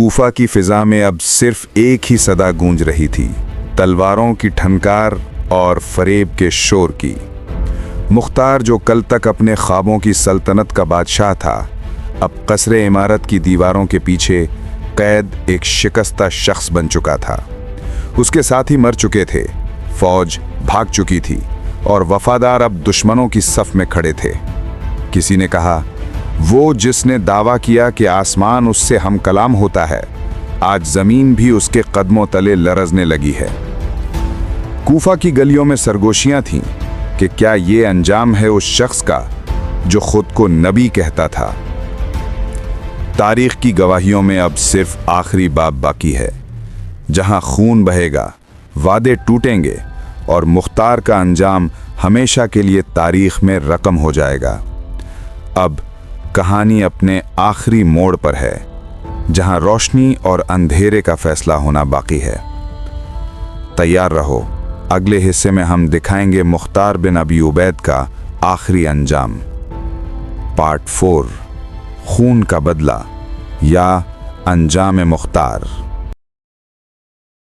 कूफा की फिजा में अब सिर्फ एक ही सदा गूंज रही थी, तलवारों की ठनकार और फरेब के शोर की। मुख्तार, जो कल तक अपने ख्वाबों की सल्तनत का बादशाह था, अब कसरे इमारत की दीवारों के पीछे कैद एक शिकस्ता शख्स बन चुका था। उसके साथी मर चुके थे, फौज भाग चुकी थी और वफादार अब दुश्मनों की सफ में खड़े थे। किसी ने कहा, वो जिसने दावा किया कि आसमान उससे हम कलाम होता है, आज जमीन भी उसके कदमों तले लरजने लगी है। कूफा की गलियों में सरगोशियां थीं कि क्या ये अंजाम है उस शख्स का जो खुद को नबी कहता था। तारीख की गवाहियों में अब सिर्फ आखिरी बाब बाकी है, जहां खून बहेगा, वादे टूटेंगे और मुख्तार का अंजाम हमेशा के लिए तारीख में रकम हो जाएगा। अब कहानी अपने आखिरी मोड़ पर है, जहां रोशनी और अंधेरे का फैसला होना बाकी है। तैयार रहो, अगले हिस्से में हम दिखाएंगे मुख्तार बिन अबी उबैद का आखिरी अंजाम। पार्ट 4, खून का बदला या अंजाम मुख्तार।